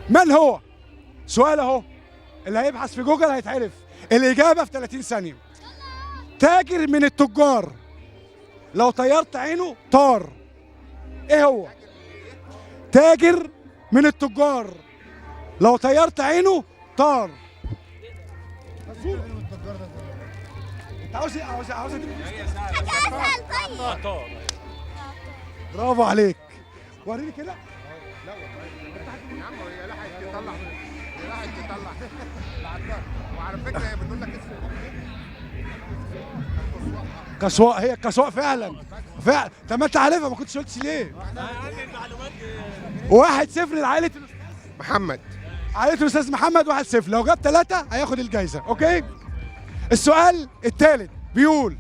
من هو؟ سؤال اهو، اللي هيبحث في جوجل هيتعرف الإجابة في 30 ثانية. تاجر من التجار لو طيرت عينه طار. ايه هو؟ تاجر من التجار لو طيرت عينه طار. انت عاوز ايه؟ عاوز حاجة أسهل. طيب برافو عليك. وريني كده. يا عم هي لحقت تطلع، هي لحقت تطلع العطار. وعلى فكره هي بتقول لك اسمه كسواء، هي كسواء فعلا فعلا. طب ما انت عارفها، ما كنتش قلتش ليه؟ 1-0 لعائلة الأستاذ محمد. عائلة الأستاذ محمد. 1-0. لو جاب 3 هياخد الجايزة. أوكي؟ السؤال الثالث بيقول: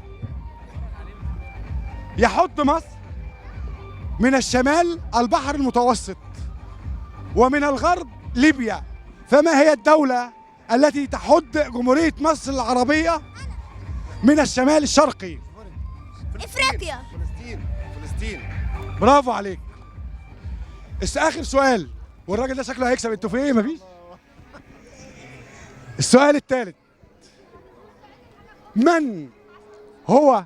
يحد مصر من الشمال البحر المتوسط ومن الغرب ليبيا، فما هي الدولة التي تحد جمهورية مصر العربية من الشمال الشرقي؟ افريقيا. فلسطين. برافو عليك. آخر سؤال، والراجل ده شكله هيكسب. انتوا في ايه؟ مفيش. السؤال الثالث: من هو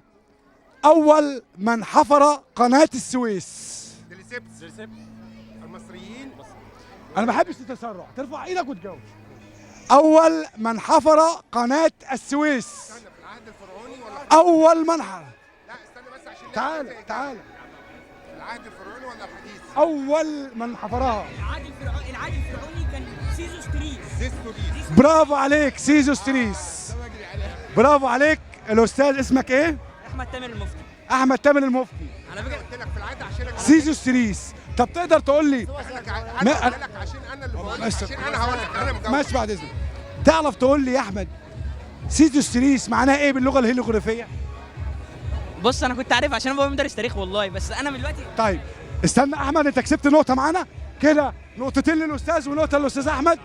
أول من حفر قناة السويس؟ ديليسيبس. المصريين. أنا ما بحبش التسرع، ترفع إيدك وتجاوب. أول من حفر قناة السويس. استنى، في العهد الفرعوني ولا أول من حفر. لا استنى بس عشان تعال تعال. في العهد الفرعوني ولا الحديث؟ أول من حفرها. العهد الفرعوني كان سيزوستريس. زيستوريس. برافو عليك، سيزوستريس. برافو عليك. الأستاذ اسمك إيه؟ احمد تامر المفتي. أحمد تامر المفتي. على فكره قلت لك في العهد عشان سيزوستريس. طب تقدر تقول لي انا قلت لك عشان انا اللي بقول لك، بس- عشان انا هقول لك انا مجاوب. ماشي بعد إذنك، تعرف تقول لي يا أحمد سيزوستريس معناها إيه باللغة الهيروغليفية؟ بص انا كنت عارف عشان انا بابا مدرس تاريخ والله، بس انا دلوقتي طيب استنى أحمد، أنت كسبت نقطة معانا كده، نقطتين للأستاذ ونقطة للأستاذ أحمد.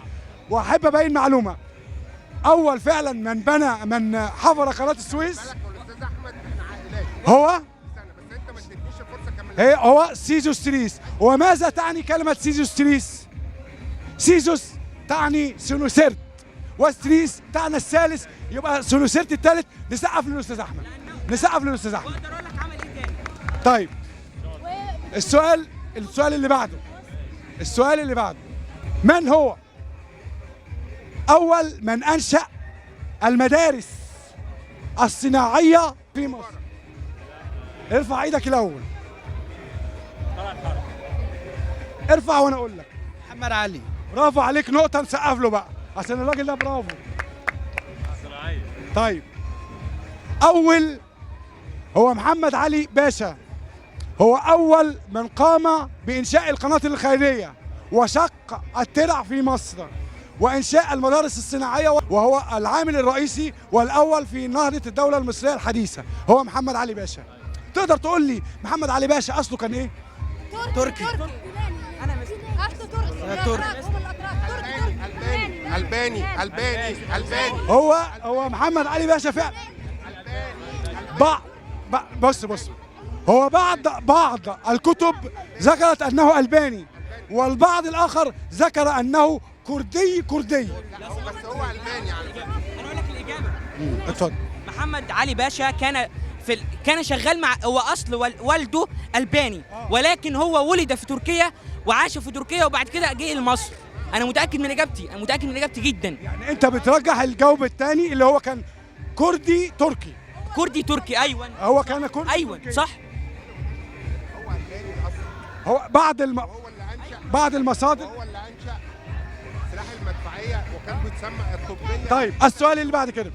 وأحب أبين معلومة: أول فعلا من حفر قناة السويس بالك والاستاذ احمد احنا عائلات. هو استنى بس انت ما اديتنيش الفرصه اكمل. هو سيزوستريس. وماذا تعني كلمة سيزوستريس؟ سيزوس تعني سينوسيرت، وستريس تعني الثالث، يبقى سينوسيرت الثالث. نسقف للأستاذ أحمد، نسقف للأستاذ أحمد. اقدر اقول لك عمل ايه تاني. طيب السؤال اللي بعده، السؤال اللي بعده: من هو أول من أنشأ المدارس الصناعية في مصر؟ ارفع ايدك الأول، ارفع وأنا أقول لك. محمد علي. برافو عليك، نقطة نسقف له بقى عشان الراجل ده برافو. طيب هو محمد علي باشا، هو أول من قام بإنشاء القناطر الخيرية وشق الترع في مصر وإنشاء المدارس الصناعية، وهو العامل الرئيسي والأول في نهضة الدولة المصرية الحديثة. هو محمد علي باشا. تقدر تقول لي محمد علي باشا أصله كان إيه؟ تركي. انا مش الباني. هو محمد علي باشا فعلا. بص هو بعض الكتب ذكرت انه الباني، والبعض الاخر ذكر انه كردي. بس هو الباني على فكره. انا اقول لك الاجابه. اتفضل. محمد علي باشا كان شغال مع، هو اصل والده الباني، ولكن هو ولد في تركيا وعاش في تركيا وبعد كده جه لمصر. انا متاكد من اجابتي جدا. يعني انت بترجح الجواب الثاني اللي هو كان كردي تركي. كردي تركي، ايوه. هو كان كردي ايوه تركي. صح. هو الباني الاصل. هو هو اللي انشا. بعض المصادر. هو اللي انشا سلاح المدفعيه وكان بيتسمى الطبيه. طيب السؤال اللي بعد كده